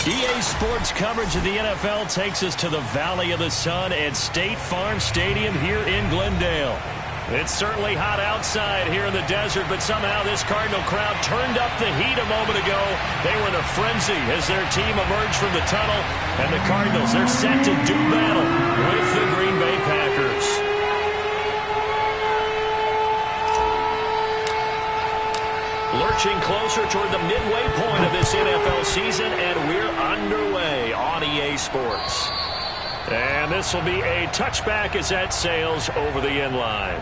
EA Sports coverage of the NFL takes us to the Valley of the Sun at State Farm Stadium here in Glendale. It's certainly hot outside here in the desert, but somehow this Cardinal crowd turned up the heat a moment ago. They were in a frenzy as their team emerged from the tunnel, and the Cardinals, they're set to do battle with the Green Bay Packers. Lurching closer toward the midway point of this NFL season, and we're underway on EA Sports. And this will be a touchback as that sails over the end line.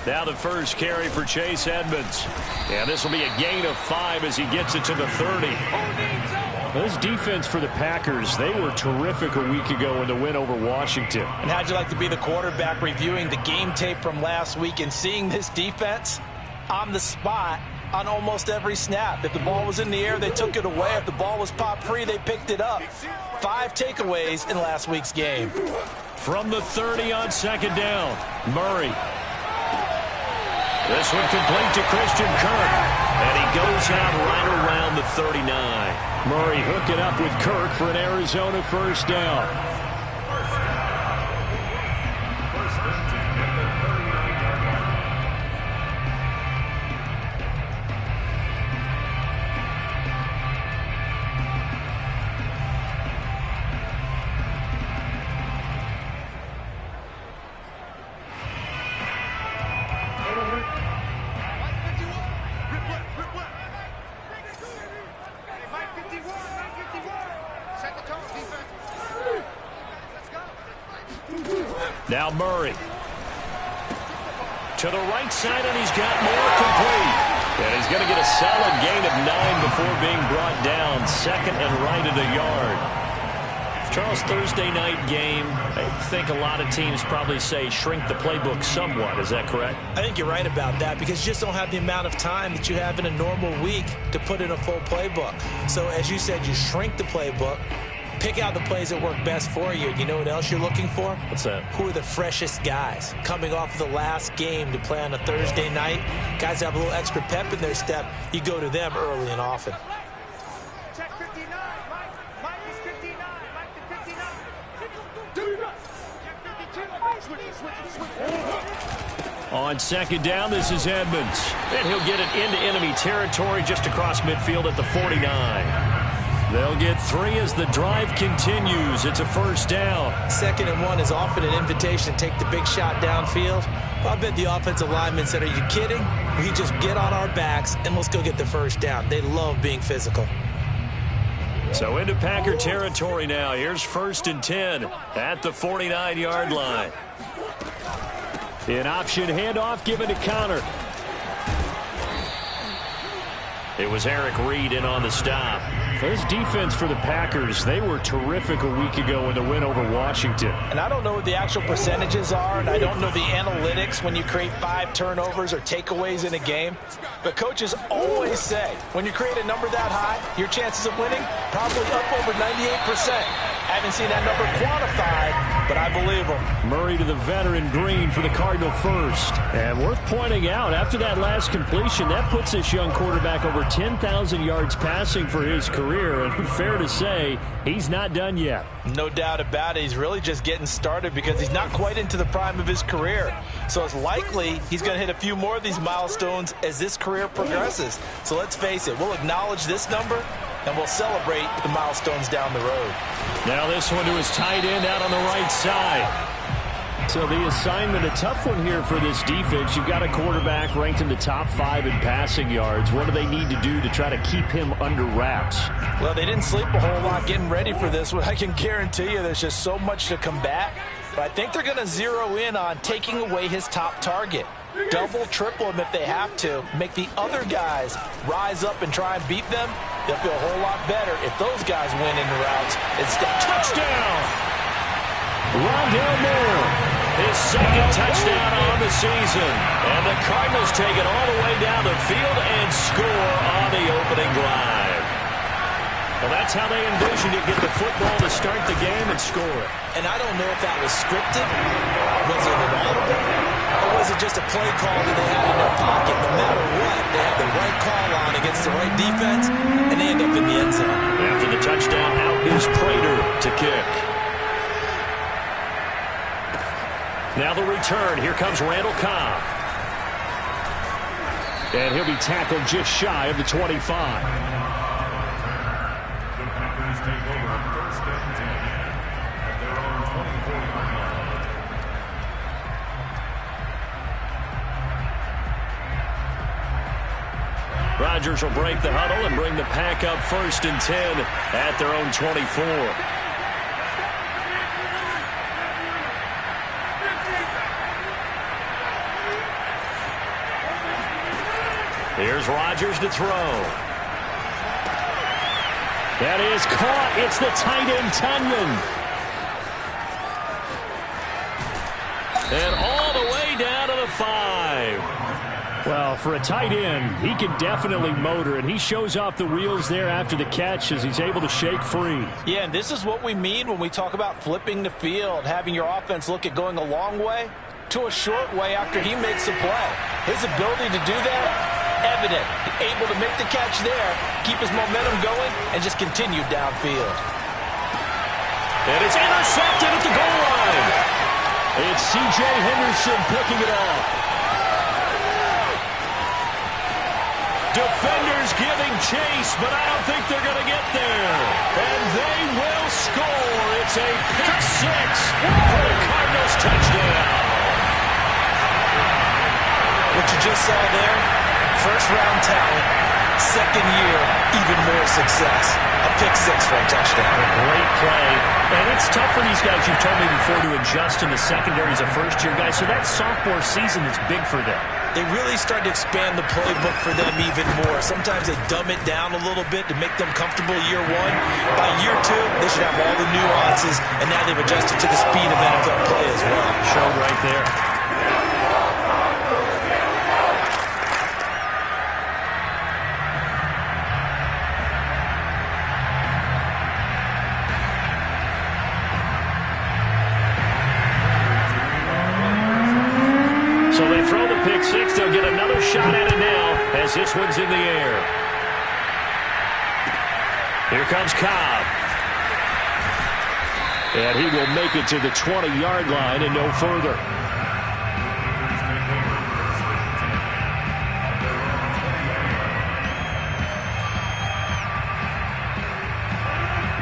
Now the first carry for Chase Edmonds. And this will be a gain of 5 as he gets it to the 30. This defense for the Packers, they were terrific a week ago in the win over Washington. And how'd you like to be the quarterback reviewing the game tape from last week and seeing this defense on the spot on almost every snap? If the ball was in the air, they took it away. If the ball was popped free, they picked it up. 5 takeaways in last week's game. From the 30 on second down, Murray. This one complete to Christian Kirk, and he goes out right around the 39. Murray hooked it up with Kirk for an Arizona first down. Now Murray. To the right side, and he's got more complete. And he's going to get a solid gain of 9 before being brought down. Second and right at a yard. Charles, Thursday night game, I think a lot of teams probably say shrink the playbook somewhat. Is that correct? I think you're right about that because you just don't have the amount of time that you have in a normal week to put in a full playbook. So as you said, you shrink the playbook. Pick out the plays that work best for you. You know what else you're looking for? What's that? Who are the freshest guys coming off the last game to play on a Thursday night? Guys that have a little extra pep in their step. You go to them early and often. Check 59. Mike is 59. Mike to 59. Check 52. On second down, this is Edmonds. And he'll get it into enemy territory just across midfield at the 49. They'll get 3 as the drive continues. It's a first down. 2nd and 1 is often an invitation to take the big shot downfield. Well, I bet the offensive lineman said, are you kidding? We just get on our backs and let's go get the first down. They love being physical. So into Packer territory now. Here's 1st and 10 at the 49-yard line. An option handoff given to Connor. It was Eric Reed in on the stop. This defense for the Packers, they were terrific a week ago in the win over Washington. And I don't know what the actual percentages are, and I don't know the analytics when you create 5 turnovers or takeaways in a game. But coaches always say, when you create a number that high, your chances of winning probably up over 98%. I haven't seen that number quantified, but I believe him. Murray to the veteran Green for the Cardinal first. And worth pointing out, after that last completion, that puts this young quarterback over 10,000 yards passing for his career. And fair to say, he's not done yet. No doubt about it. He's really just getting started because he's not quite into the prime of his career. So it's likely he's going to hit a few more of these milestones as this career progresses. So let's face it, we'll acknowledge this number and we'll celebrate the milestones down the road. Now this one to his tight end out on the right side. So the assignment, a tough one here for this defense. You've got a quarterback ranked in the top 5 in passing yards. What do they need to do to try to keep him under wraps? Well, they didn't sleep a whole lot getting ready for this one. I can guarantee you there's just so much to combat. But I think they're going to zero in on taking away his top target. Double, triple him if they have to. Make the other guys rise up and try and beat them. They'll feel a whole lot better if those guys win in the routes instead. Touchdown! Rondale Moore. His second touchdown on the season. And the Cardinals take it all the way down the field and score on the opening drive. Well, that's how they envisioned it, get the football to start the game and score. And I don't know if that was scripted. Was it an audible? Or was it just a play call that they had in their pocket? No matter what, they had the right call on against the right defense, and they end up in the end zone. After the touchdown, out is Prater to kick. Now the return. Here comes Randall Cobb. And he'll be tackled just shy of the 25. Rodgers will break the huddle and bring the pack up 1st and 10 at their own 24. Here's Rodgers to throw. That is caught. It's the tight end, Tunyon. And all the way down to the 5. Well, for a tight end, he can definitely motor, and he shows off the wheels there after the catch as he's able to shake free. Yeah, and this is what we mean when we talk about flipping the field, having your offense look at going a long way to a short way after he makes a play. His ability to do that, evident. Able to make the catch there, keep his momentum going, and just continue downfield. And it's intercepted at the goal line. It's C.J. Henderson picking it off. Defenders giving chase, but I don't think they're going to get there. And they will score. It's a pick 6 for the Cardinals touchdown. What you just saw there, first-round talent, second year, even more success. A pick 6 for a touchdown. A great play. And it's tough for these guys, you've told me before, to adjust in the secondary as a first-year guy. So that sophomore season is big for them. They really start to expand the playbook for them even more. Sometimes they dumb it down a little bit to make them comfortable year 1. By year 2, they should have all the nuances, and now they've adjusted to the speed of NFL play as well. Showed right there. So they throw the pick 6. They'll get another shot at it now as this one's in the air. Here comes Cobb. And he will make it to the 20-yard line and no further.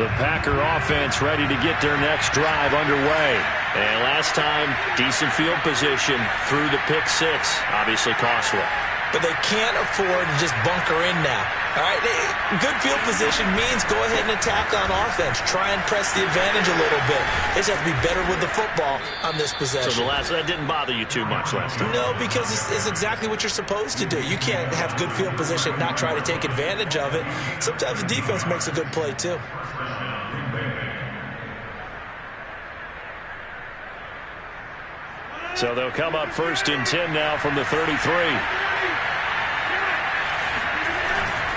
The Packer offense ready to get their next drive underway. And last time, decent field position through the pick 6. Obviously costly. But they can't afford to just bunker in now. All right, good field position means go ahead and attack on offense. Try and press the advantage a little bit. They just have to be better with the football on this possession. So that didn't bother you too much last time? No, because it's exactly what you're supposed to do. You can't have good field position and not try to take advantage of it. Sometimes the defense makes a good play, too. So they'll come up 1st and 10 now from the 33.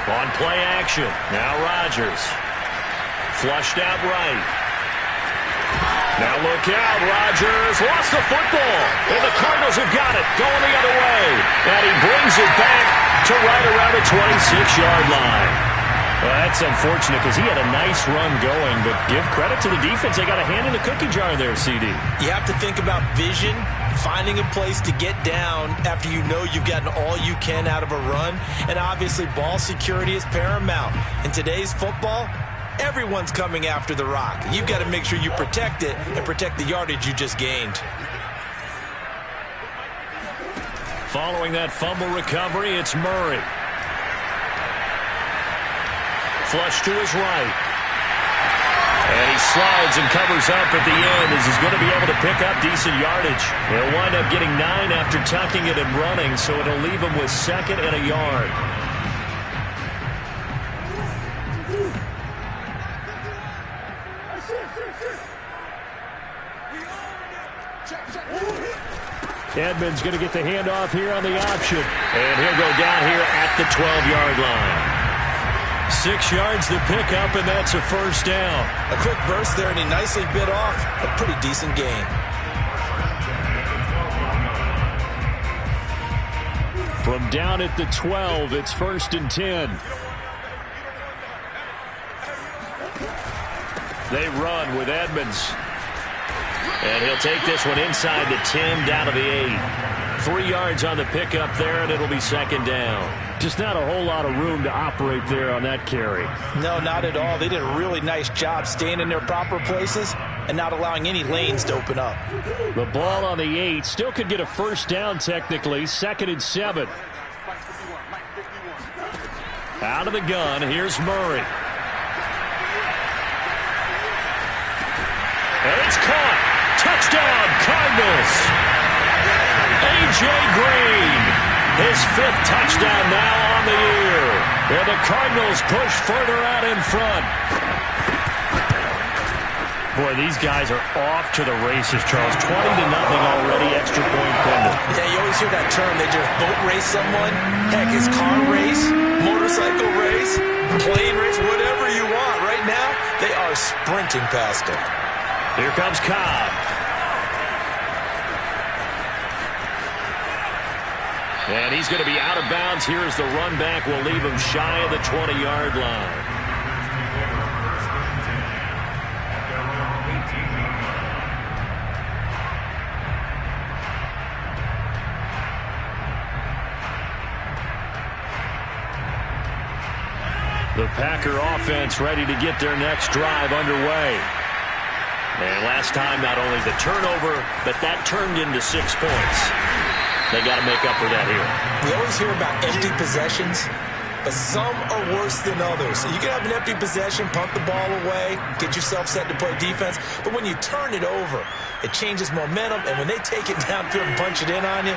On play action. Now Rodgers. Flushed out right. Now look out. Rodgers lost the football. And the Cardinals have got it. Going the other way. And he brings it back to right around the 26-yard line. Well, that's unfortunate because he had a nice run going, but give credit to the defense. They got a hand in the cookie jar there, CD. You have to think about vision, finding a place to get down after you know you've gotten all you can out of a run, and obviously ball security is paramount. In today's football, everyone's coming after the rock. You've got to make sure you protect it and protect the yardage you just gained. Following that fumble recovery, it's Murray. Flush to his right. And he slides and covers up at the end as he's going to be able to pick up decent yardage. He'll wind up getting 9 after tucking it and running, so it'll leave him with 2nd and a yard. Edmonds going to get the handoff here on the option. And he'll go down here at the 12-yard line. 6 yards the pickup, and that's a first down. A quick burst there, and he nicely bit off a pretty decent gain. From down at the 12, it's 1st and 10. They run with Edmonds. And he'll take this one inside the 10, down to the 8. 3 yards on the pickup there, and it'll be 2nd down. Just not a whole lot of room to operate there on that carry. No, not at all. They did a really nice job staying in their proper places and not allowing any lanes to open up. The ball on the 8 still could get a first down technically. 2nd and 7. Out of the gun, here's Murray. And it's caught. Touchdown, Cardinals. A.J. Green, his 5th touchdown now on the year. And the Cardinals push further out in front. Boy, these guys are off to the races, Charles. 20-0 already, extra point pending. Yeah, you always hear that term. They just boat race someone. Heck, it's car race, motorcycle race, plane race, whatever you want. Right now, they are sprinting past it. Here comes Cobb. And he's going to be out of bounds here as the run back will leave him shy of the 20-yard line. The Packer offense ready to get their next drive underway. And last time, not only the turnover, but that turned into 6 points. They got to make up for that here. We always hear about empty possessions, but some are worse than others. You can have an empty possession, punt the ball away, get yourself set to play defense, but when you turn it over, it changes momentum, and when they take it downfield and punch it in on you,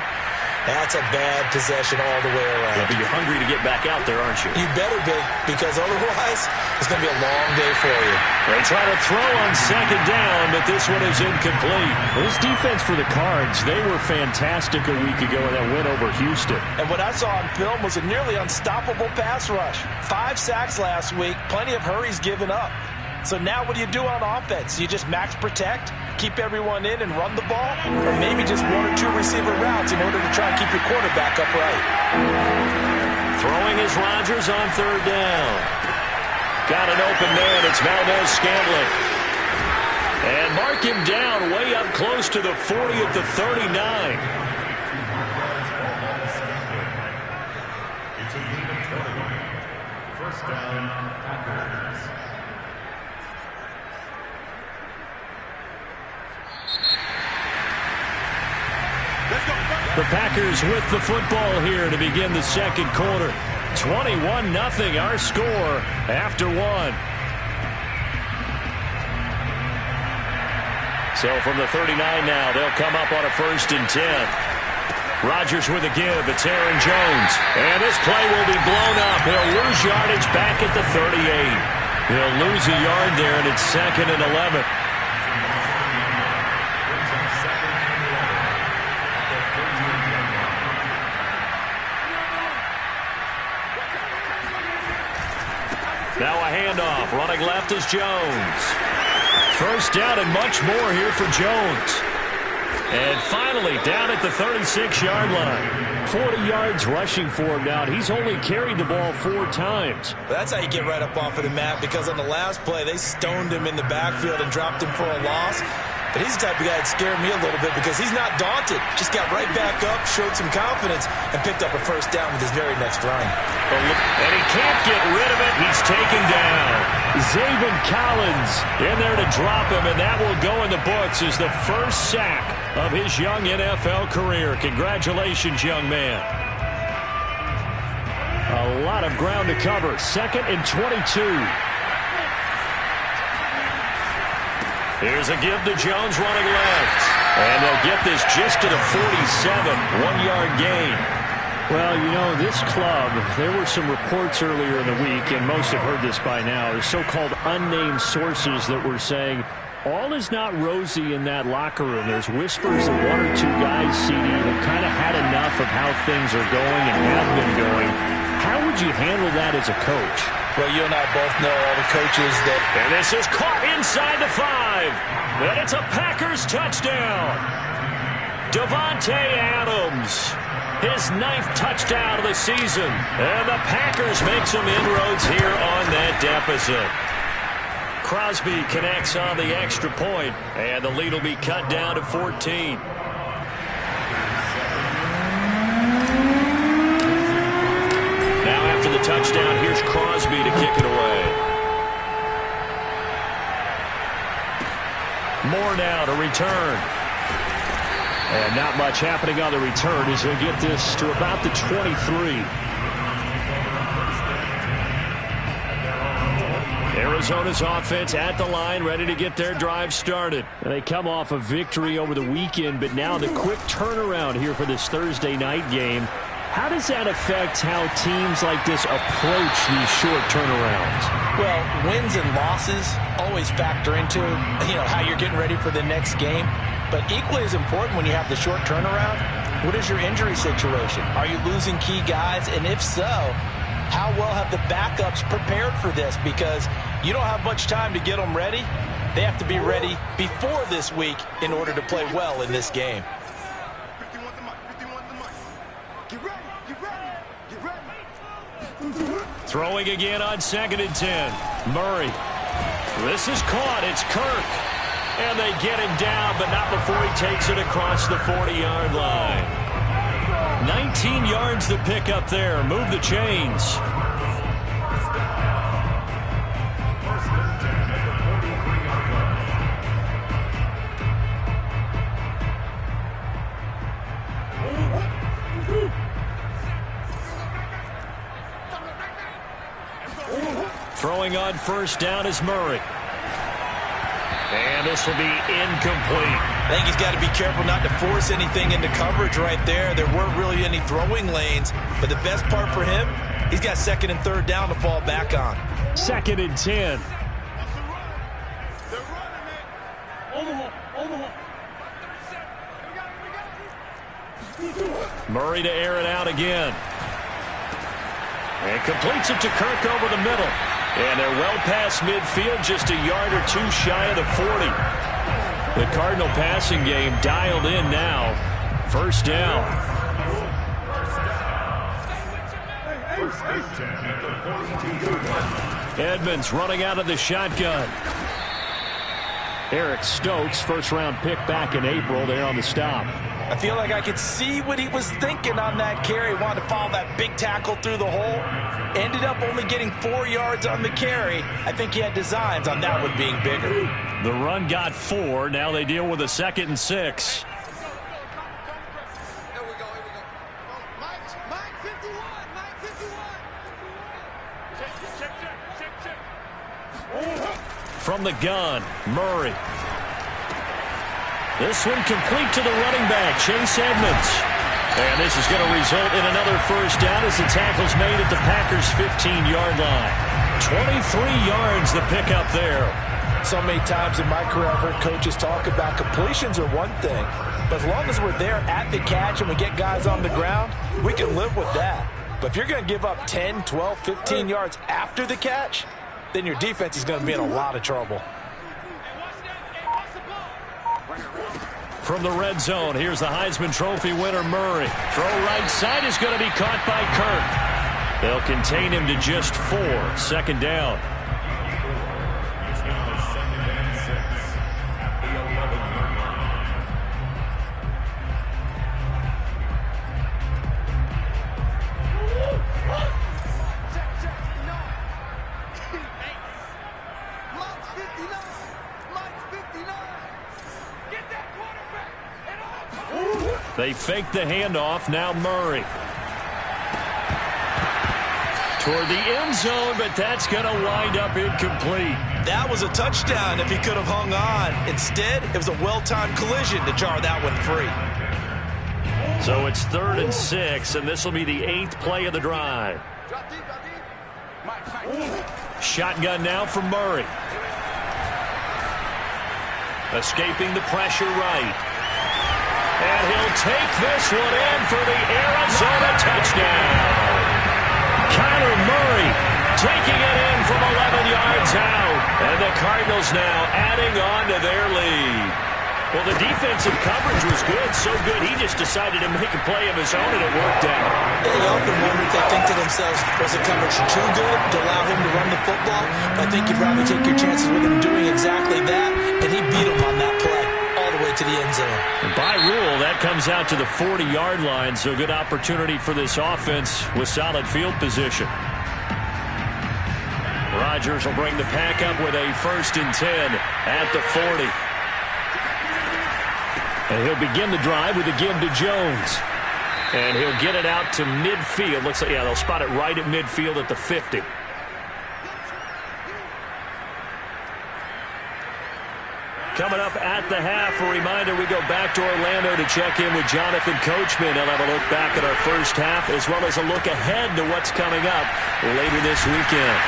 that's a bad possession all the way around. Yeah, but you're hungry to get back out there, aren't you? You better be, because otherwise it's going to be a long day for you. They try to throw on 2nd down, but this one is incomplete. This defense for the Cards, they were fantastic a week ago in that win over Houston. And what I saw on film was a nearly unstoppable pass rush. 5 sacks last week, plenty of hurries given up. So now what do you do on offense? You just max protect, keep everyone in and run the ball, or maybe just 1 or 2 receiver routes in order to try and keep your quarterback upright. Throwing is Rodgers on 3rd down. Got an open man. It's Valdez-Scantling. And mark him down way up close to the 40 at the 39. It's a lead of 20. First down, Packers. The Packers with the football here to begin the 2nd quarter. 21-0 our score after 1. So from the 39 now, they'll come up on a 1st and 10. Rodgers with a give. It's Aaron Jones. And this play will be blown up. He'll lose yardage back at the 38. He'll lose a yard there, and it's 2nd and 11. Now a handoff. Running left is Jones. First down and much more here for Jones. And finally down at the 36-yard line. 40 yards rushing for him now. He's only carried the ball 4 times. That's how you get right up off of the mat, because on the last play they stoned him in the backfield and dropped him for a loss. But he's the type of guy that scared me a little bit because he's not daunted. Just got right back up, showed some confidence, and picked up a first down with his very next run. And he can't get rid of it. He's taken down. Zaven Collins in there to drop him, and that will go in the books as the first sack of his young NFL career. Congratulations, young man. A lot of ground to cover. 2nd and 22. Here's a give to Jones running left. And they'll get this just to the 47. 1-yard gain. Well, you know, this club, there were some reports earlier in the week, and most have heard this by now, the so-called unnamed sources that were saying All is not rosy in that locker room. There's whispers that one or two guys, CD, have kind of had enough of how things are going and have been going. How would you handle that as a coach? Well, you and I both know all the coaches that... And this is caught inside the 5. And it's a Packers touchdown. Davante Adams, his 9th touchdown of the season. And the Packers make some inroads here on that deficit. Crosby connects on the extra point, and the lead will be cut down to 14. Now after the touchdown, here's Crosby to kick it away. Moore now to return. And not much happening on the return as he'll get this to about the 23. Arizona's offense at the line, ready to get their drive started. They come off a victory over the weekend, but now the quick turnaround here for this Thursday night game. How does that affect how teams like this approach these short turnarounds? Well, wins and losses always factor into, how you're getting ready for the next game. But equally as important when you have the short turnaround, what is your injury situation? Are you losing key guys? And if so, how well have the backups prepared for this? Because you don't have much time to get them ready. They have to be ready before this week in order to play well in this game. Throwing again on 2nd and 10. Murray. This is caught. It's Kirk. And they get him down, but not before he takes it across the 40-yard line. 19 yards to pick up there. Move the chains. Throwing on 1st down is Murray. And this will be incomplete. I think he's got to be careful not to force anything into coverage right there. There weren't really any throwing lanes. But the best part for him, he's got 2nd and 3rd down to fall back on. 2nd and 10. Murray to air it out again. And completes it to Kirk over the middle. And they're well past midfield, just a yard or two shy of the 40. The Cardinal passing game dialed in now. 1st down. Edmonds running out of the shotgun. Eric Stokes, 1st-round pick back in April, there on the stop. I feel like I could see what he was thinking on that carry. Wanted to follow that big tackle through the hole. Ended up only getting 4 yards on the carry. I think he had designs on that one being bigger. The run got 4. Now they deal with a 2nd and 6. From the gun, Murray. This one complete to the running back, Chase Edmonds. And this is going to result in another 1st down as the tackle's made at the Packers' 15-yard line. 23 yards the pickup there. So many times in my career I've heard coaches talk about completions are one thing. But as long as we're there at the catch and we get guys on the ground, we can live with that. But if you're going to give up 10, 12, 15 yards after the catch, then your defense is going to be in a lot of trouble. From the red zone, here's the Heisman Trophy winner, Murray. Throw right side is going to be caught by Kirk. They'll contain him to just 4. 2nd down. They fake the handoff. Now Murray. Toward the end zone, but that's going to wind up incomplete. That was a touchdown if he could have hung on. Instead, it was a well-timed collision to jar that one free. So it's 3rd and 6, and this will be the 8th play of the drive. Shotgun now for Murray. Escaping the pressure right. And he'll take this one in for the Arizona touchdown. Kyler Murray taking it in from 11 yards out. And the Cardinals now adding on to their lead. Well, the defensive coverage was good, so good he just decided to make a play of his own, and it worked out. They often wonder if they think to themselves, was the coverage too good to allow him to run the football? I think you probably take your chances with him doing exactly that, and he beat him on that play all the way to the end zone. And by rule, that comes out to the 40-yard line, so good opportunity for this offense with solid field position. Rodgers will bring the pack up with a 1st and 10 at the 40. And he'll begin the drive with a give to Jones. And he'll get it out to midfield. Looks like, yeah, they'll spot it right at midfield at the 50. Coming up at the half, a reminder, we go back to Orlando to check in with Jonathan Coachman. He'll have a look back at our first half as well as a look ahead to what's coming up later this weekend.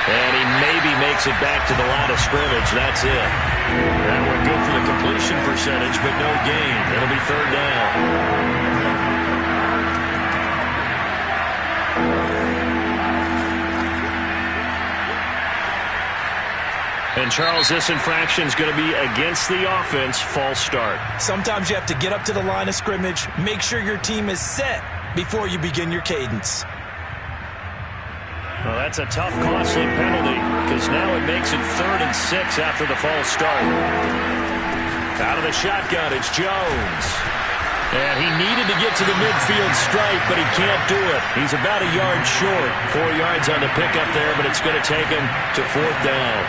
And he maybe makes it back to the line of scrimmage. That's it. That went good for the completion percentage, but no gain. It'll be 3rd down. And, Charles, this infraction is going to be against the offense. False start. Sometimes you have to get up to the line of scrimmage, make sure your team is set before you begin your cadence. Well, that's a tough, costly penalty because now it makes it 3rd and 6 after the false start. Out of the shotgun, it's Jones. And he needed to get to the midfield stripe, but he can't do it. He's about a yard short. 4 yards on the pickup there, but it's going to take him to 4th down.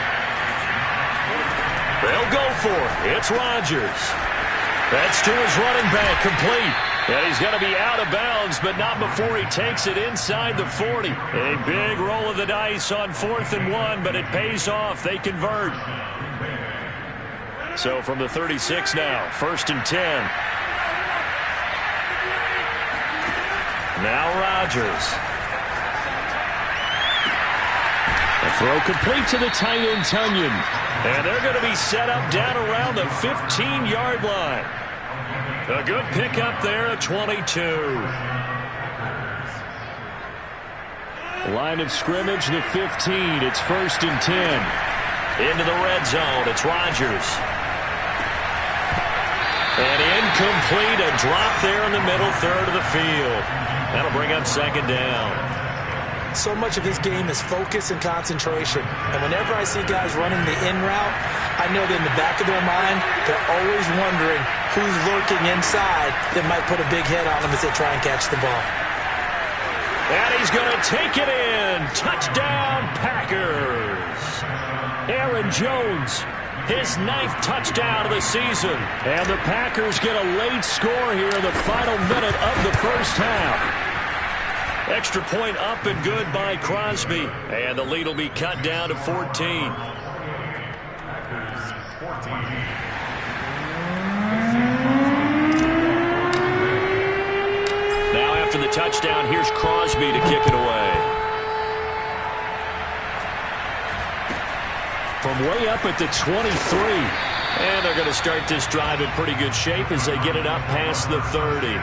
They'll go for it. It's Rodgers. That's to his running back, complete. And he's going to be out of bounds, but not before he takes it inside the 40. A big roll of the dice on 4th and 1, but it pays off. They convert. So from the 36 now, 1st and 10. Now Rodgers. A throw complete to the tight end, Tunyon. And they're going to be set up down around the 15-yard line. A good pickup there at 22. Line of scrimmage, the 15. It's 1st and 10. Into the red zone. It's Rodgers. And incomplete. A drop there in the middle third of the field. That'll bring up 2nd down. So much of this game is focus and concentration. And whenever I see guys running the in route, I know that in the back of their mind, they're always wondering who's lurking inside that might put a big hit on them as they try and catch the ball. And he's going to take it in. Touchdown, Packers. Aaron Jones, his 9th touchdown of the season. And the Packers get a late score here in the final minute of the first half. Extra point up and good by Crosby. And the lead will be cut down to 14. Now after the touchdown, here's Crosby to kick it away. From way up at the 23. And they're going to start this drive in pretty good shape as they get it up past the 30.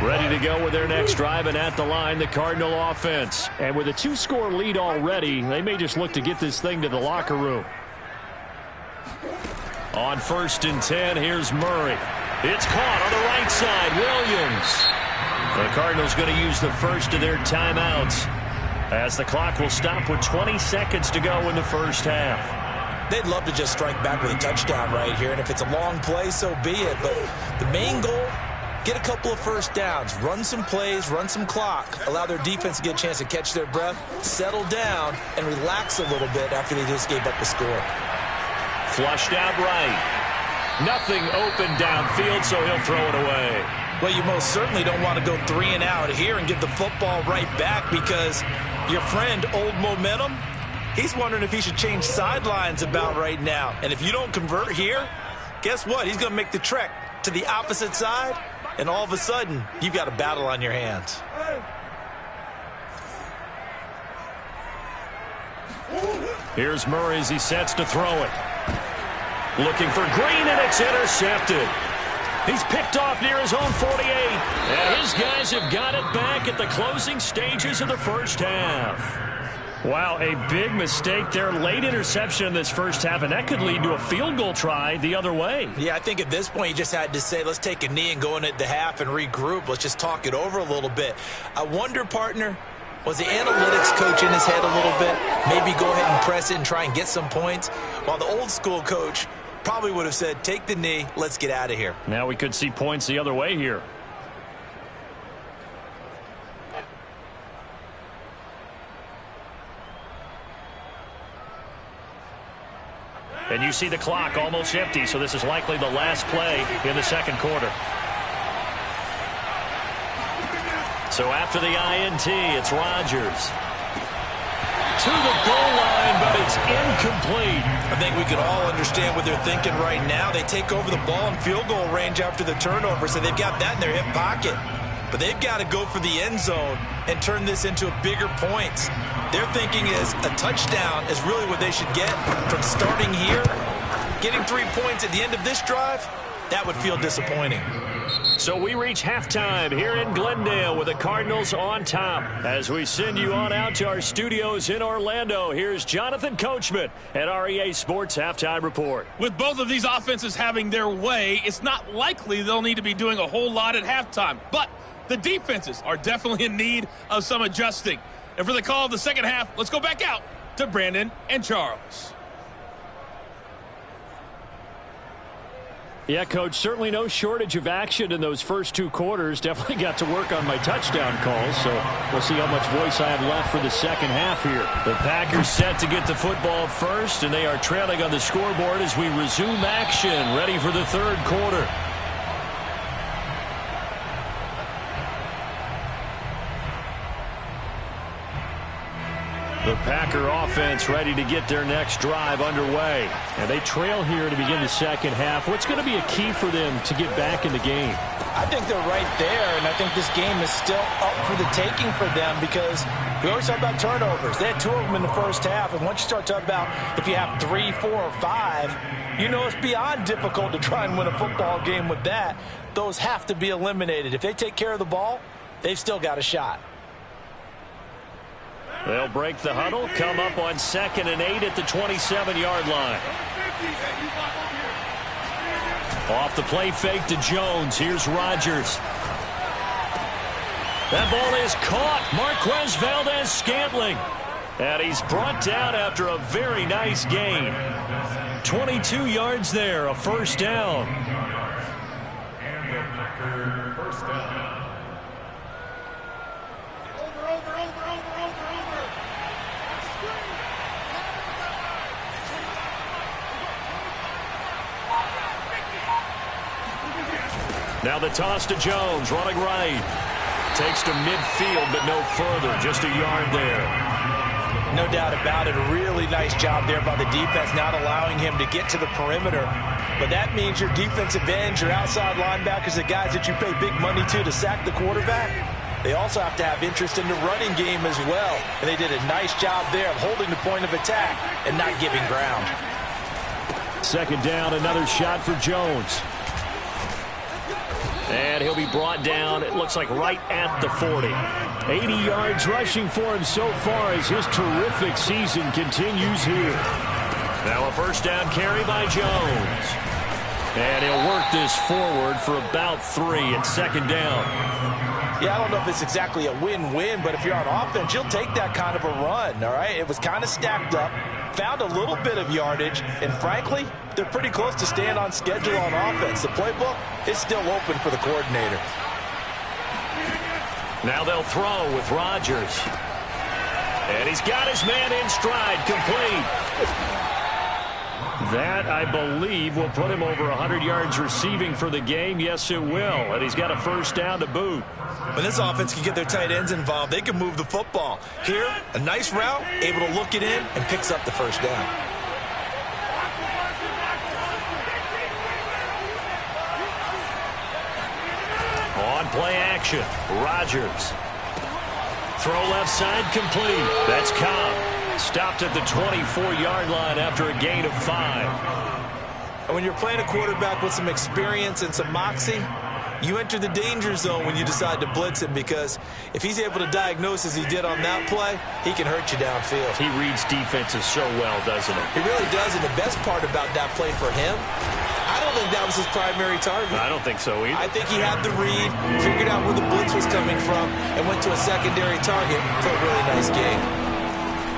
Ready to go with their next drive, and at the line, the Cardinal offense. And with a 2-score lead already, they may just look to get this thing to the locker room. On 1st and 10, here's Murray. It's caught on the right side. Williams. The Cardinals going to use the first of their timeouts as the clock will stop with 20 seconds to go in the first half. They'd love to just strike back with a touchdown right here, and if it's a long play, so be it. But the main goal, get a couple of first downs, run some plays, run some clock, allow their defense to get a chance to catch their breath, settle down, and relax a little bit after they just gave up the score. Flushed out right. Nothing open downfield, so he'll throw it away. Well, you most certainly don't want to go 3 and out here and get the football right back because your friend, Old Momentum, he's wondering if he should change sidelines about right now. And if you don't convert here, guess what? He's going to make the trek to the opposite side, and all of a sudden, you've got a battle on your hands. Here's Murray as he sets to throw it. Looking for Green, and it's intercepted. He's picked off near his own 48. And his guys have got it back at the closing stages of the first half. Wow, a big mistake there. Late interception in this first half, and that could lead to a field goal try the other way. Yeah, I think at this point you just had to say, let's take a knee and go in at the half and regroup. Let's just talk it over a little bit. I wonder, partner, was the analytics coach in his head a little bit? Maybe go ahead and press it and try and get some points? While the old school coach probably would have said, take the knee, let's get out of here. Now we could see points the other way here. And you see the clock almost empty, so this is likely the last play in the second quarter. So after the INT, it's Rodgers. To the goal line, but it's incomplete. I think we can all understand what they're thinking right now. They take over the ball in field goal range after the turnover, so they've got that in their hip pocket. But they've got to go for the end zone and turn this into bigger points. Their thinking is a touchdown is really what they should get from starting here. Getting 3 points at the end of this drive, that would feel disappointing. So we reach halftime here in Glendale with the Cardinals on top. As we send you on out to our studios in Orlando, here's Jonathan Coachman at REA Sports Halftime Report. With both of these offenses having their way, it's not likely they'll need to be doing a whole lot at halftime. But the defenses are definitely in need of some adjusting. And for the call of the second half, let's go back out to Brandon and Charles. Yeah, Coach, certainly no shortage of action in those first two quarters. Definitely got to work on my touchdown calls, so we'll see how much voice I have left for the second half here. The Packers set to get the football first, and they are trailing on the scoreboard as we resume action, ready for the third quarter. The Packer offense ready to get their next drive underway. And they trail here to begin the second half. What's going to be a key for them to get back in the game? I think they're right there, and I think this game is still up for the taking for them because we always talk about turnovers. They had 2 of them in the first half, and once you start talking about if you have 3, 4, or 5, you know it's beyond difficult to try and win a football game with that. Those have to be eliminated. If they take care of the ball, they've still got a shot. They'll break the huddle, come up on 2nd and 8 at the 27-yard line. Off the play fake to Jones. Here's Rodgers. That ball is caught. Marquez Valdes-Scantling. And he's brought down after a very nice gain. 22 yards there, a first down. And the Packer first down. Now the toss to Jones, running right. Takes to midfield, but no further. Just a yard there. No doubt about it. A really nice job there by the defense, not allowing him to get to the perimeter. But that means your defensive ends, your outside linebackers, the guys that you pay big money to sack the quarterback, they also have to have interest in the running game as well. And they did a nice job there of holding the point of attack and not giving ground. Second down, another shot for Jones. And he'll be brought down, it looks like right at the 40. 80 yards rushing for him so far as his terrific season continues here. Now a first down carry by Jones. And he'll work this forward for about 3 at second down. Yeah, I don't know if it's exactly a win-win, but if you're on offense, you'll take that kind of a run, all right? It was kind of stacked up, found a little bit of yardage, and frankly, they're pretty close to staying on schedule on offense. The playbook is still open for the coordinator. Now they'll throw with Rodgers. And he's got his man in stride, complete. That, I believe, will put him over 100 yards receiving for the game. Yes, it will. And he's got a first down to boot. When this offense can get their tight ends involved, they can move the football. Here, a nice route, able to look it in, and picks up the first down. play action. Rodgers. Throw left side complete. That's Cobb. Stopped at the 24-yard line after a gain of 5. And when you're playing a quarterback with some experience and some moxie, you enter the danger zone when you decide to blitz him, because if he's able to diagnose as he did on that play, he can hurt you downfield. He reads defenses so well, doesn't he? He really does, and the best part about that play for him, I don't think that was his primary target. I don't think so either. I think he had the read, figured out where the blitz was coming from, and went to a secondary target for a really nice game.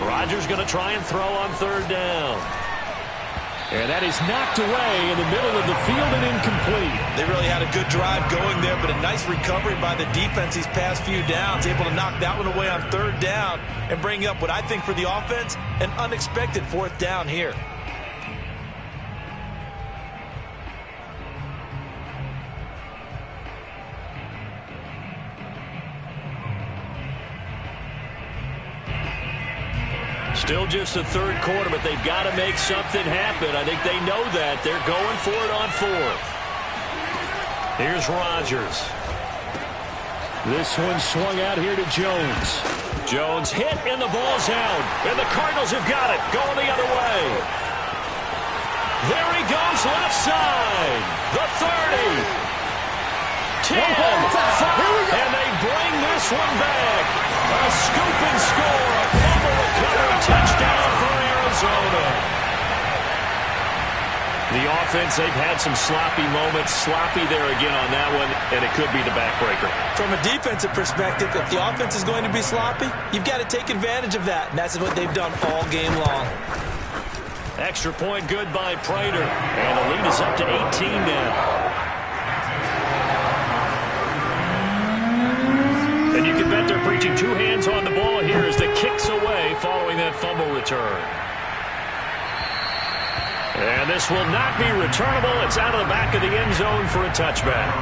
Rodgers going to try and throw on third down. And that is knocked away in the middle of the field and incomplete. They really had a good drive going there, but a nice recovery by the defense these past few downs, able to knock that one away on third down and bring up what I think for the offense, an unexpected fourth down here. Still just the third quarter, but they've got to make something happen. I think they know that. They're going for it on fourth. Here's Rodgers. This one swung out here to Jones. Jones hit, and the ball's out. And the Cardinals have got it. Going the other way. There he goes, left side. The 30. 10. And they bring this one back. A scoop and score. A fumble recovery touchdown for Arizona. The offense, they've had some sloppy moments. Sloppy there again on that one, and it could be the backbreaker. From a defensive perspective, if the offense is going to be sloppy, you've got to take advantage of that, and that's what they've done all game long. Extra point good by Prater, and the lead is up to 18 now. And you can bet they're preaching two hands on the ball here as the kick's away following that fumble return. And this will not be returnable. It's out of the back of the end zone for a touchback.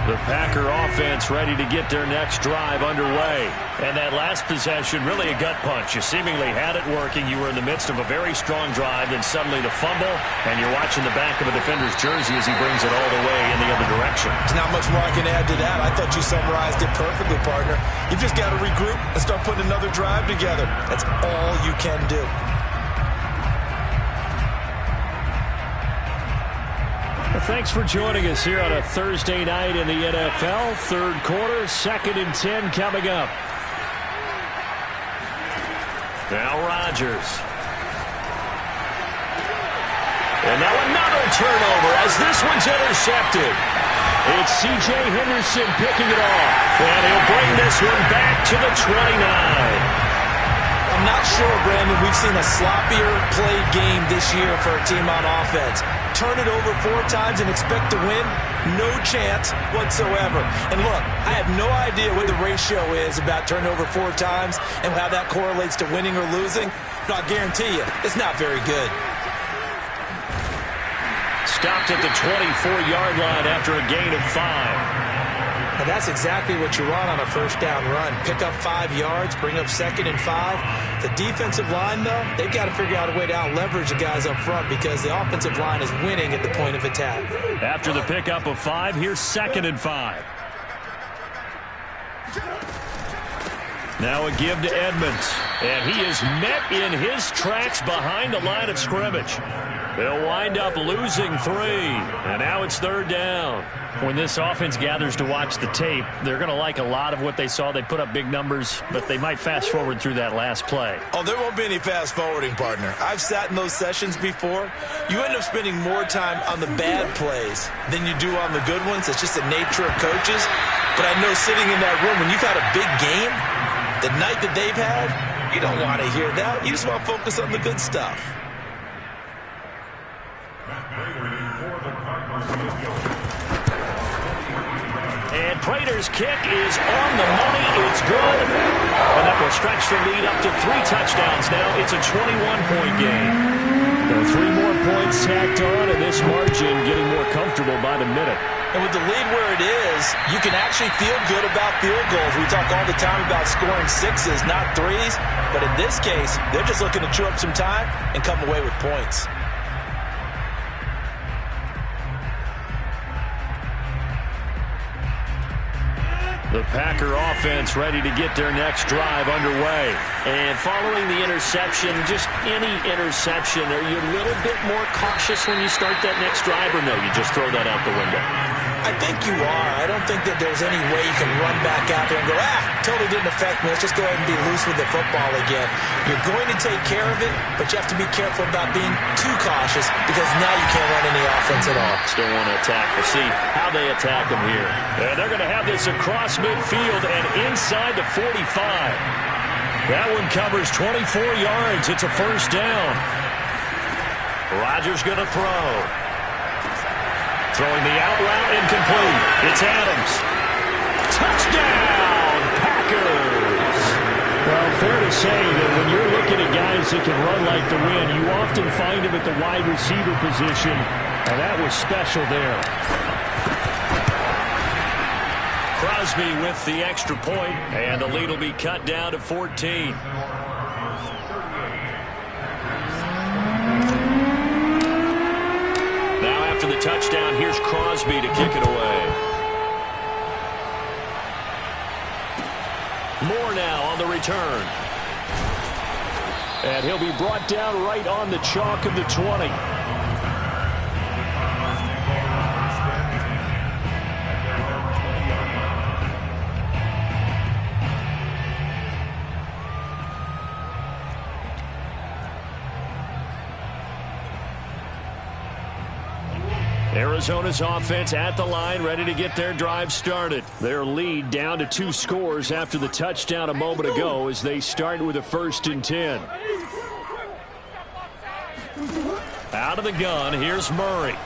The Packer offense ready to get their next drive underway. And that last possession, really a gut punch. You seemingly had it working. You were in the midst of a very strong drive, then suddenly the fumble, and you're watching the back of a defender's jersey as he brings it all the way in the other direction. There's not much more I can add to that. I thought you summarized it perfectly, partner. You've just got to regroup and start putting another drive together. That's all you can do. Thanks for joining us here on a Thursday night in the NFL. Third quarter, 2nd and 10 coming up. Now Rodgers. And now another turnover as this one's intercepted. It's C.J. Henderson picking it off. And he'll bring this one back to the 29. I'm not sure, Brandon, we've seen a sloppier played game this year for a team on offense. Turn it over 4 times and expect to win? No chance whatsoever. And look, I have no idea what the ratio is about turnover 4 times and how that correlates to winning or losing, but I'll guarantee you, it's not very good. Stopped at the 24-yard line after a gain of 5. And that's exactly what you want on a first down run. Pick up 5 yards, bring up 2nd and 5. The defensive line, though, they've got to figure out a way to out-leverage the guys up front because the offensive line is winning at the point of attack. After the pickup of 5, here's 2nd and 5. Now a give to Edmonds. And he is met in his tracks behind the line of scrimmage. They'll wind up losing 3. And now it's 3rd down. When this offense gathers to watch the tape, they're going to like a lot of what they saw. They put up big numbers, but they might fast forward through that last play. Oh, there won't be any fast forwarding, partner. I've sat in those sessions before. You end up spending more time on the bad plays than you do on the good ones. It's just the nature of coaches. But I know sitting in that room, when you've had a big game, the night that they've had, you don't want to hear that. You just want to focus on the good stuff. And Prater's kick is on the money. It's good. And that will stretch the lead up to 3 touchdowns now. It's a 21-point game. Now 3 more points tacked on, and this margin getting more comfortable by the minute. And with the lead where it is, you can actually feel good about field goals. We talk all the time about scoring 6s, not 3s. But in this case, they're just looking to chew up some time and come away with points. The Packer offense ready to get their next drive underway. And following the interception, just any interception, are you a little bit more cautious when you start that next drive, or no, you just throw that out the window? I think you are. I don't think that there's any way you can run back out there and go, totally didn't affect me. Let's just go ahead and be loose with the football again. You're going to take care of it, but you have to be careful about being too cautious because now you can't run any offense at all. Still want to attack. We'll see how they attack them here. And they're going to have this across midfield and inside the 45. That one covers 24 yards. It's a first down. Rodgers going to throw. Throwing the out route incomplete. It's Adams. Touchdown, Packers! Well, fair to say that when you're looking at guys that can run like the wind, you often find them at the wide receiver position, and that was special there. Crosby with the extra point, and the lead will be cut down to 14. After the touchdown, here's Crosby to kick it away. Moore now on the return. And he'll be brought down right on the chalk of the 20. Arizona's offense at the line, ready to get their drive started. Their lead down to 2 scores after the touchdown a moment ago as they start with a 1st and 10. Out of the gun, here's Murray.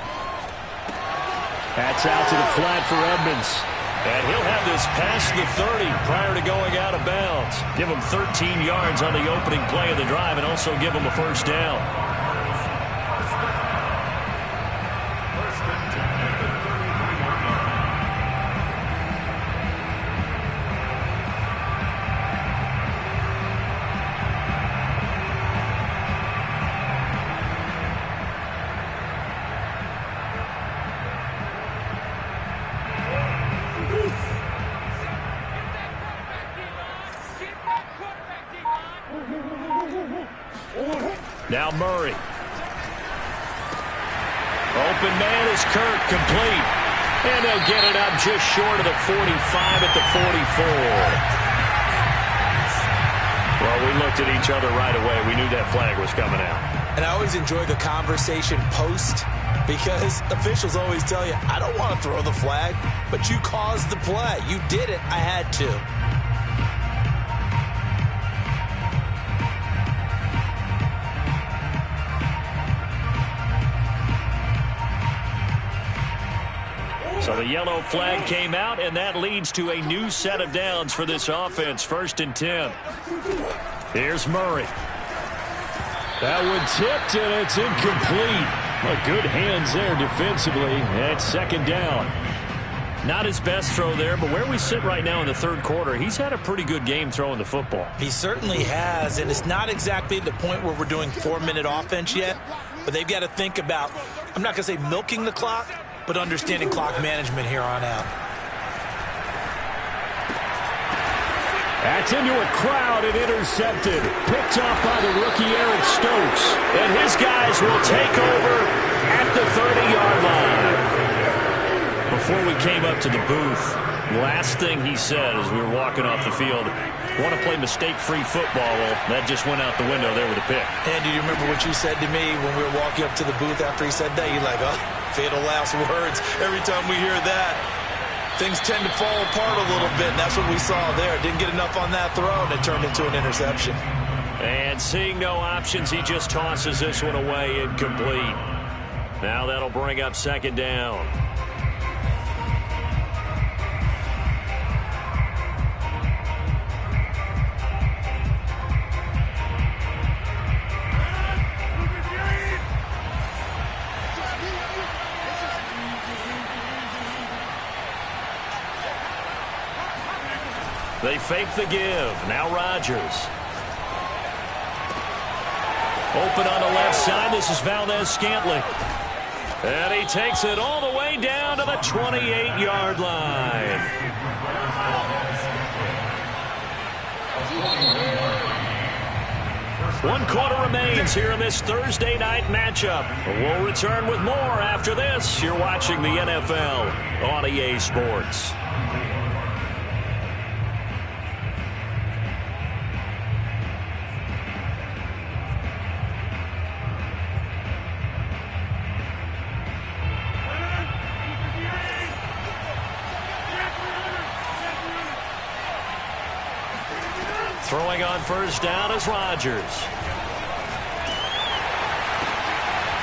That's out to the flat for Edmonds. And he'll have this past the 30 prior to going out of bounds. Give him 13 yards on the opening play of the drive and also give him a first down. Now Murray. Open man is Kirk, complete. And they'll get it up just short of the 45 at the 44. Well, we looked at each other right away. We knew that flag was coming out. And I always enjoy the conversation post because officials always tell you, I don't want to throw the flag, but you caused the play. You did it. I had to. So the yellow flag came out, and that leads to a new set of downs for this offense. 1st and 10. Here's Murray. That one tipped, and it's incomplete. Well, good hands there defensively. And 2nd down. Not his best throw there, but where we sit right now in the 3rd quarter, he's had a pretty good game throwing the football. He certainly has, and it's not exactly the point where we're doing 4-minute offense yet, but they've got to think about, I'm not going to say milking the clock, but understanding clock management here on out. That's into a crowd and intercepted. Picked off by the rookie Eric Stokes. And his guys will take over at the 30-yard line. Before we came up to the booth, last thing he said as we were walking off the field, want to play mistake-free football. Well, that just went out the window there with a pick. And do you remember what you said to me when we were walking up to the booth after he said that? You're like, oh, fatal last words. Every time we hear that, things tend to fall apart a little bit, and that's what we saw there. Didn't get enough on that throw, and it turned into an interception. And seeing no options, he just tosses this one away incomplete. Now that'll bring up 2nd down. They fake the give. Now Rodgers. Open on the left side. This is Valdez Scantling. And he takes it all the way down to the 28-yard line. One quarter remains here in this Thursday night matchup. We'll return with more after this. You're watching the NFL on EA Sports. Throwing on first down is Rodgers.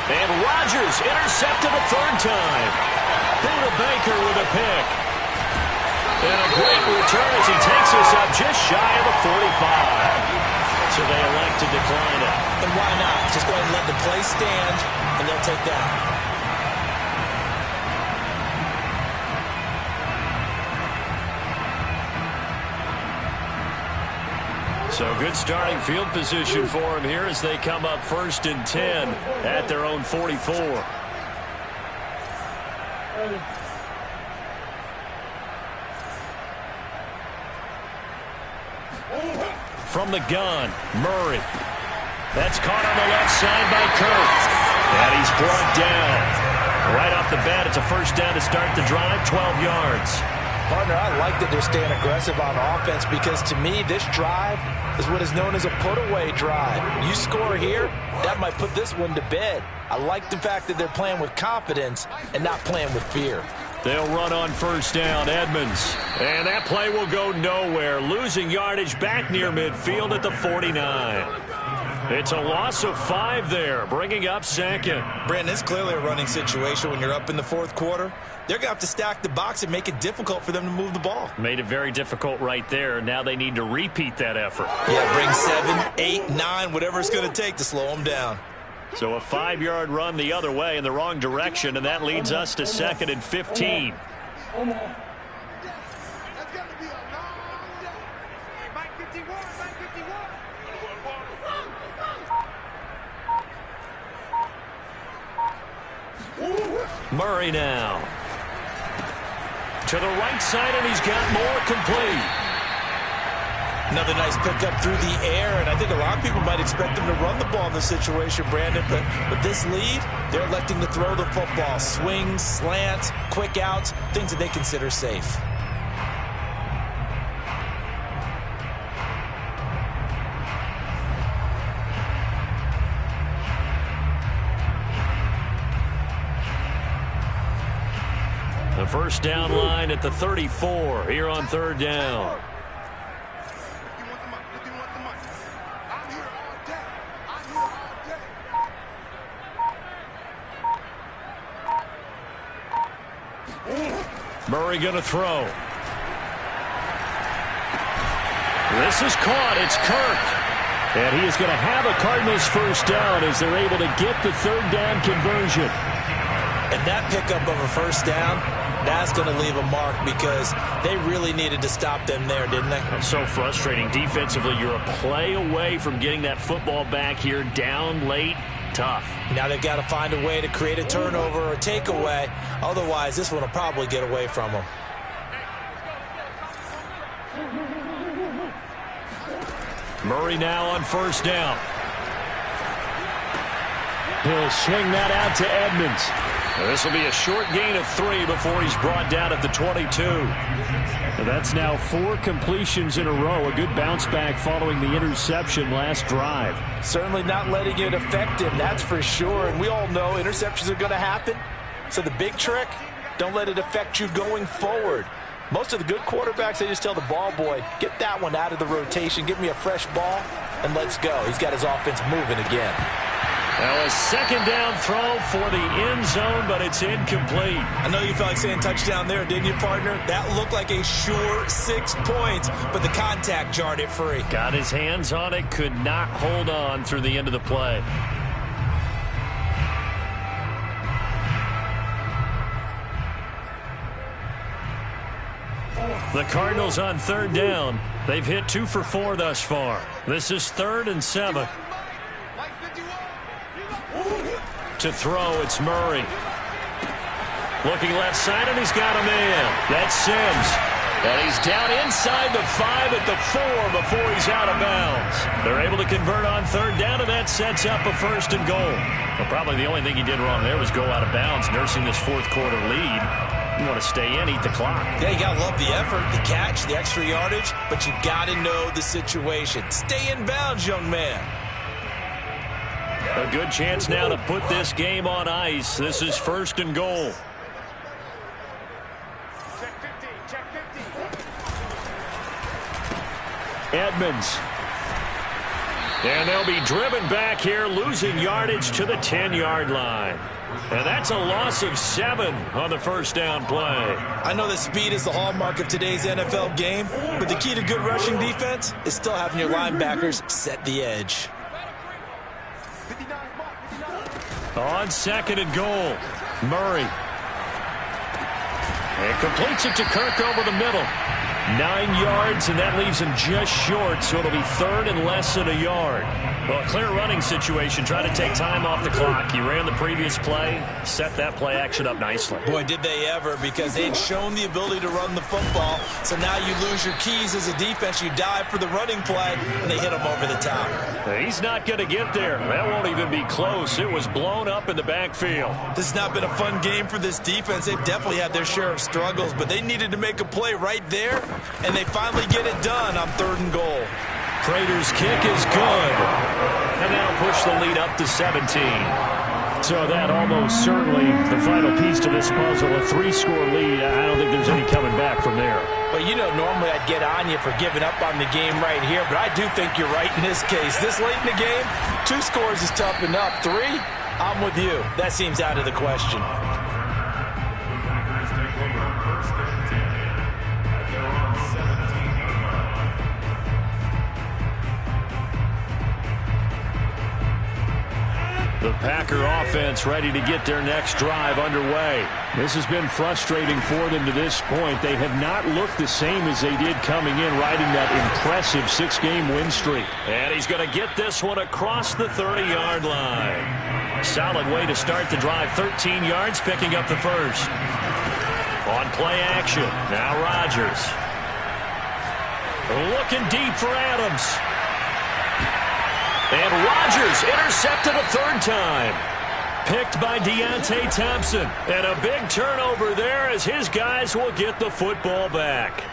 And Rodgers intercepted a third time. Buda Baker with a pick. And a great return as he takes us up just shy of the 45. So they elect to decline it. And why not? Just go ahead and let the play stand, and they'll take that. So good starting field position for him here as they come up 1st and 10 at their own 44. From the gun, Murray. That's caught on the left side by Kirk. And he's brought down. Right off the bat, it's a first down to start the drive, 12 yards. Partner, I like that they're staying aggressive on offense because to me, this drive is what is known as a put-away drive. You score here, that might put this one to bed. I like the fact that they're playing with confidence and not playing with fear. They'll run on first down, Edmonds. And that play will go nowhere, losing yardage back near midfield at the 49. It's a loss of 5 there, bringing up second. Brandon, it's clearly a running situation when you're up in the fourth quarter. They're going to have to stack the box and make it difficult for them to move the ball. Made it very difficult right there. Now they need to repeat that effort. Yeah, bring 7, 8, 9, whatever it's going to take to slow them down. So a 5-yard run the other way in the wrong direction, and that leads us to 2nd and 15. Murray now. To the right side, and he's got more complete. Another nice pickup through the air, and I think a lot of people might expect them to run the ball in this situation, Brandon, but with this lead, they're electing to throw the football. Swings, slants, quick outs, things that they consider safe. The first down line at the 34 here on 3rd down. Murray going to throw. This is caught. It's Kirk. And he is going to have a Cardinals first down as they're able to get the 3rd down conversion. And that pickup of a first down, that's going to leave a mark because they really needed to stop them there, didn't they? It's so frustrating. Defensively, you're a play away from getting that football back here down late. Tough. Now they've got to find a way to create a turnover or a takeaway. Otherwise, this one will probably get away from them. Murray now on first down. He'll swing that out to Edmonds. This will be a short gain of 3 before he's brought down at the 22. That's now 4 completions in a row. A good bounce back following the interception last drive. Certainly not letting it affect him, that's for sure. And we all know interceptions are going to happen. So the big trick, don't let it affect you going forward. Most of the good quarterbacks, they just tell the ball boy, get that one out of the rotation, give me a fresh ball, and let's go. He's got his offense moving again. Now a second down throw for the end zone, but it's incomplete. I know you felt like saying touchdown there, didn't you, partner? That looked like a sure 6 points, but the contact jarred it free. Got his hands on it, could not hold on through the end of the play. The Cardinals on 3rd down. They've hit 2 for 4 thus far. This is 3rd and 7. To throw, it's Murray. Looking left side, and he's got a man. That's Sims. And he's down inside the 5 at the 4 before he's out of bounds. They're able to convert on third down, and that sets up a 1st and goal. Well, probably the only thing he did wrong there was go out of bounds, nursing this fourth quarter lead. You want to stay in, eat the clock. Yeah, you got to love the effort, the catch, the extra yardage, but you got to know the situation. Stay in bounds, young man. A good chance now to put this game on ice. This is 1st and goal. Check 50, check 50. Edmonds. And they'll be driven back here, losing yardage to the 10-yard line. And that's a loss of 7 on the 1st down play. I know that speed is the hallmark of today's NFL game, but the key to good rushing defense is still having your linebackers set the edge. 59, mark, 59. On 2nd and goal, Murray. And completes it to Kirk over the middle. 9 yards, and that leaves him just short, so it'll be 3rd and less than a yard. Well, a clear running situation. Try to take time off the clock. He ran the previous play, set that play action up nicely. Boy, did they ever, because they'd shown the ability to run the football. So now you lose your keys as a defense. You dive for the running play, and they hit him over the top. He's not going to get there. That won't even be close. It was blown up in the backfield. This has not been a fun game for this defense. They've definitely had their share of struggles, but they needed to make a play right there, and they finally get it done on 3rd and goal. Prater's kick is good. And that'll push the lead up to 17. So that almost certainly the final piece to this puzzle. A 3-score lead. I don't think there's any coming back from there. Well, you know, normally I'd get on you for giving up on the game right here, but I do think you're right in this case. This late in the game, 2 scores is tough enough. 3, I'm with you. That seems out of the question. Packers take over 1st and 10 at their own 17-yard line. The Packer offense ready to get their next drive underway. This has been frustrating for them to this point. They have not looked the same as they did coming in, riding that impressive 6-game win streak. And he's going to get this one across the 30-yard line. Solid way to start the drive. 13 yards, picking up the 1st. On play action, now Rodgers. Looking deep for Adams. And Rodgers intercepted a 3rd time. Picked by Deontay Thompson. And a big turnover there as his guys will get the football back.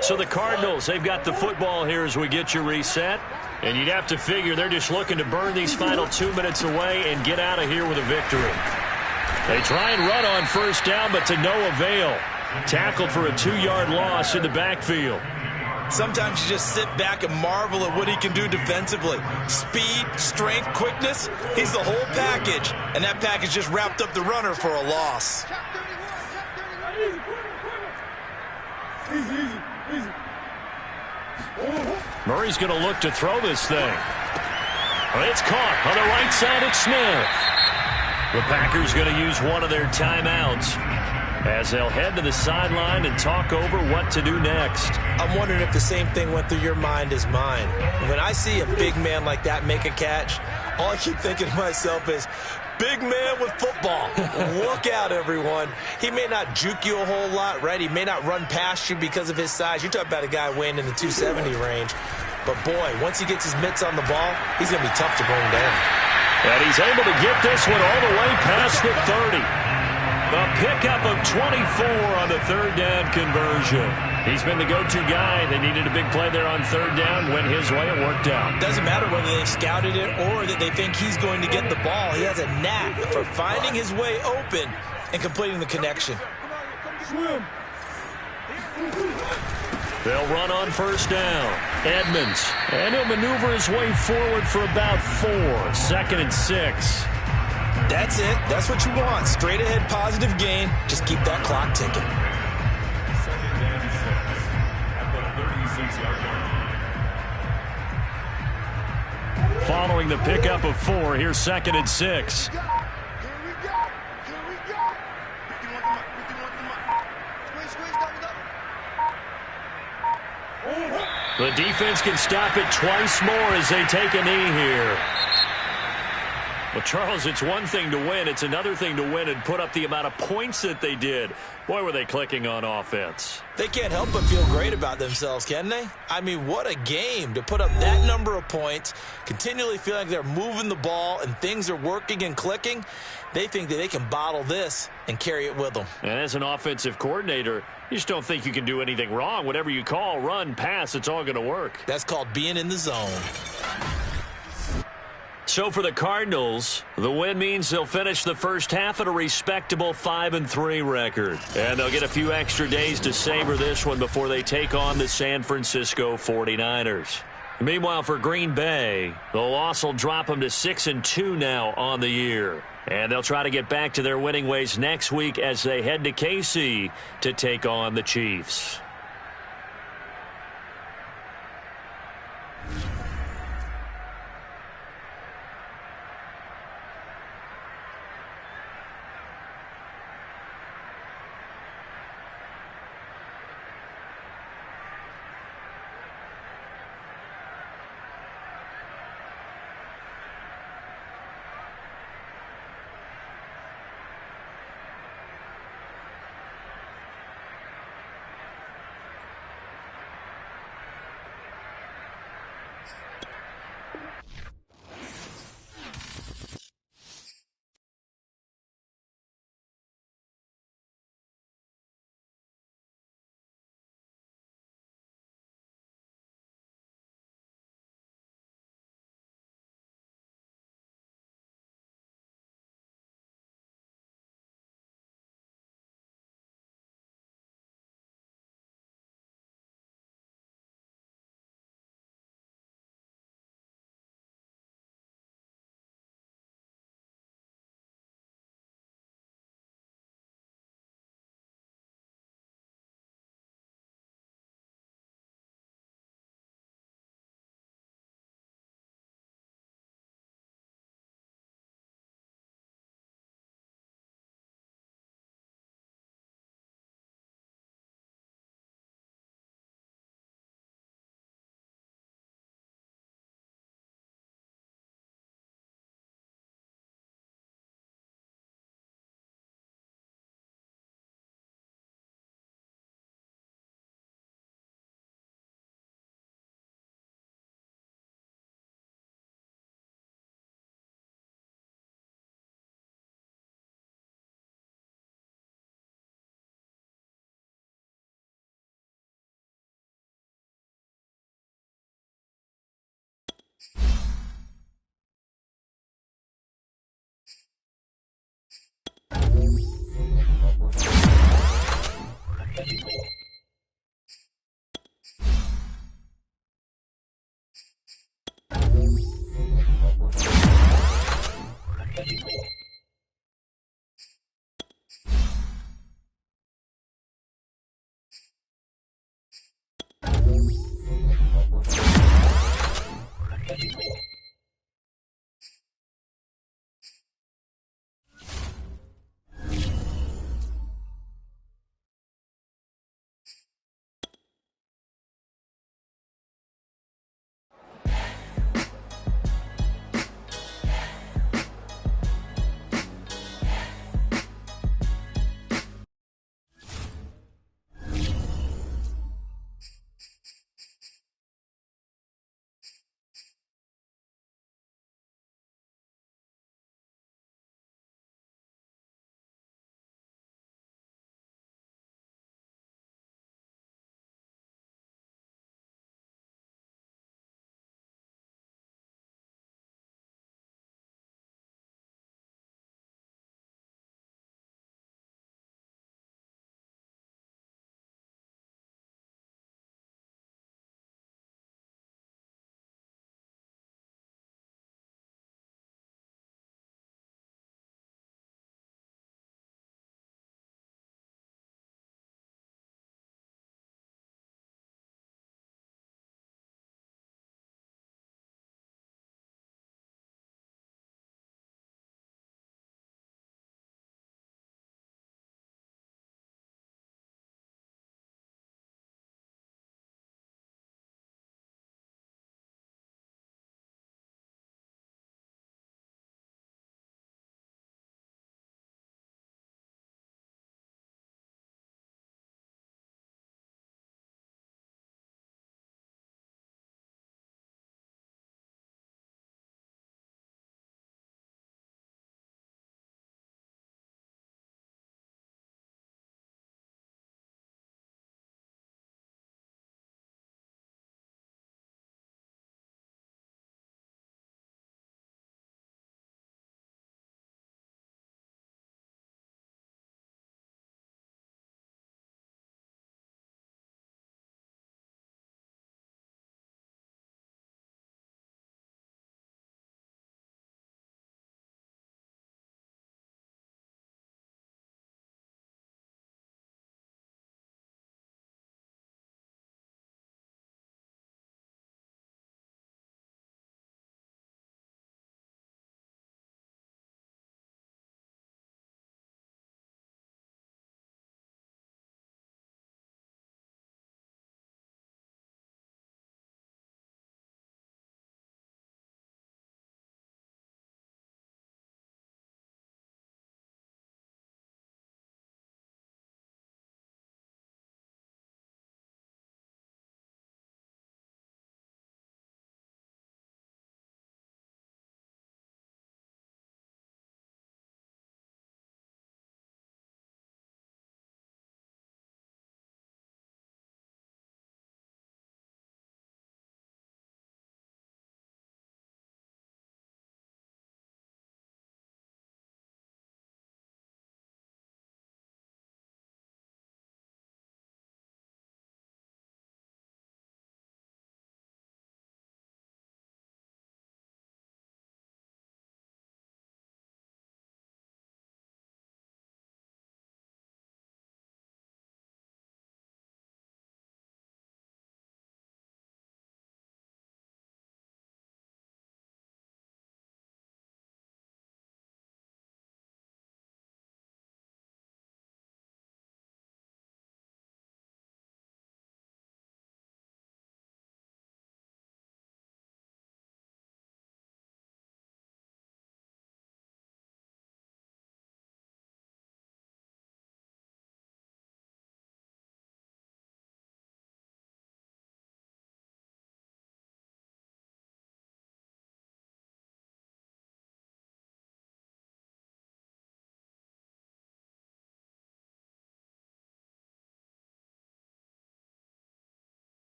So the Cardinals, they've got the football here as we get you reset. And you'd have to figure they're just looking to burn these final 2 minutes away and get out of here with a victory. They try and run on 1st down, but to no avail. Tackled for a 2-yard loss in the backfield. Sometimes you just sit back and marvel at what he can do defensively. Speed, strength, quickness, he's the whole package. And that package just wrapped up the runner for a loss. Murray's going to look to throw this thing. It's caught on the right side at Smith. The Packers going to use one of their timeouts as they'll head to the sideline and talk over what to do next. I'm wondering if the same thing went through your mind as mine. When I see a big man like that make a catch, all I keep thinking to myself is, big man with football. Look out, everyone. He may not juke you a whole lot, right? He may not run past you because of his size. You're talking about a guy weighing in the 270 range. But, boy, once he gets his mitts on the ball, he's going to be tough to bring down. And he's able to get this one all the way past the 30. A pickup of 24 on the 3rd down conversion. He's been the go-to guy. They needed a big play there on 3rd down. Went his way. It worked out. Doesn't matter whether they scouted it or that they think he's going to get the ball. He has a knack for finding his way open and completing the connection. They'll run on 1st down. Edmonds. And he'll maneuver his way forward for about 4. 2nd and 6. That's it. That's what you want. Straight ahead positive gain. Just keep that clock ticking. 2nd and 6 at the 36-yard line. Following the pickup of 4, here's 2nd and 6. Here we go. Here we go. 51 to Mike. 51 to Mike. Squeeze, squeeze, double, double. The defense can stop it twice more as they take a knee here. Well, Charles, it's one thing to win. It's another thing to win and put up the amount of points that they did. Boy, were they clicking on offense. They can't help but feel great about themselves, can they? I mean, what a game to put up that number of points, continually feeling like they're moving the ball and things are working and clicking. They think that they can bottle this and carry it with them. And as an offensive coordinator, you just don't think you can do anything wrong. Whatever you call, run, pass, it's all going to work. That's called being in the zone. So for the Cardinals, the win means they'll finish the first half at a respectable 5-3 record. And they'll get a few extra days to savor this one before they take on the San Francisco 49ers. Meanwhile, for Green Bay, the loss will drop them to 6-2 now on the year. And they'll try to get back to their winning ways next week as they head to KC to take on the Chiefs.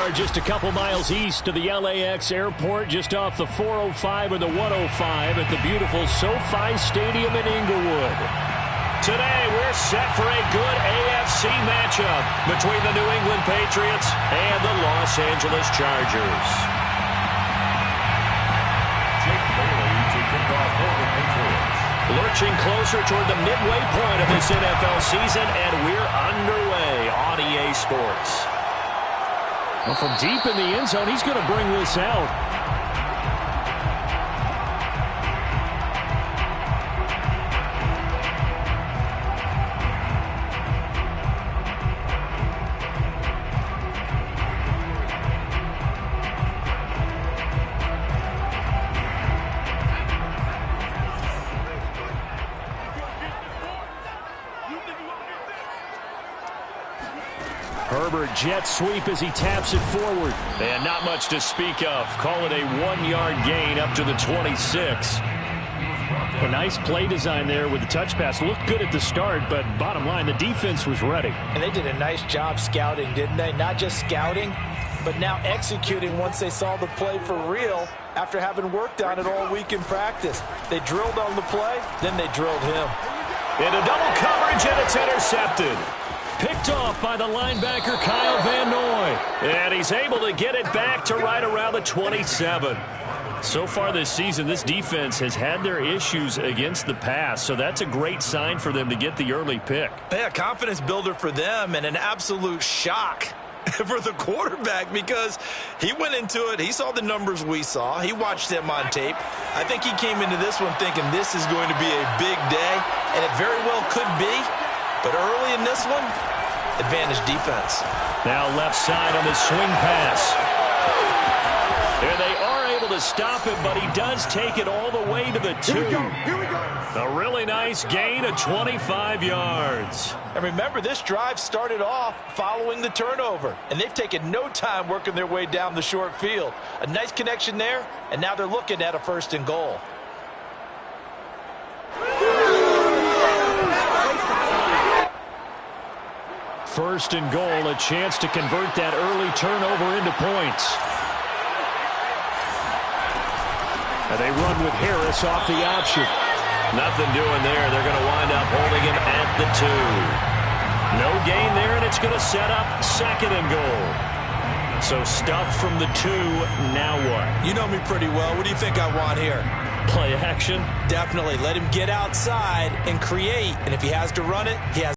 are just a couple miles east of the LAX airport, just off the 405 or the 105 at the beautiful SoFi Stadium in Inglewood. Today, we're set for a good AFC matchup between the New England Patriots and the Los Angeles Chargers. Jake Bailey to kick off for the Patriots. Lurching closer toward the midway point of this NFL season, and we're underway on EA Sports. Well, from deep in the end zone, he's going to bring this out. Herbert jet sweep as he taps it forward. And not much to speak of. Call it a 1-yard gain up to the 26. A nice play design there with the touch pass. Looked good at the start, but bottom line, the defense was ready. And they did a nice job scouting, didn't they? Not just scouting, but now executing once they saw the play for real after having worked on it all week in practice. They drilled on the play, then they drilled him. Into double coverage, and it's intercepted. Picked off by the linebacker Kyle Van Noy. And he's able to get it back to right around the 27. So far this season, this defense has had their issues against the pass, so that's a great sign for them to get the early pick. Yeah, confidence builder for them and an absolute shock for the quarterback because he went into it. He saw the numbers we saw. He watched them on tape. I think he came into this one thinking this is going to be a big day, and it very well could be. But early in this one, advantage defense. Now left side on the swing pass. There they are able to stop him, but he does take it all the way to the 2. Here we go. A really nice gain of 25 yards. And remember, this drive started off following the turnover, and they've taken no time working their way down the short field. A nice connection there, and now they're looking at a 1st and goal. First and goal, a chance to convert that early turnover into points. And they run with Harris off the option. Nothing doing there. They're going to wind up holding him at the 2. No gain there, and it's going to set up 2nd and goal. So stuff from the 2, now what? You know me pretty well. What do you think I want here? Play action? Definitely. Let him get outside and create. And if he has to run it, he has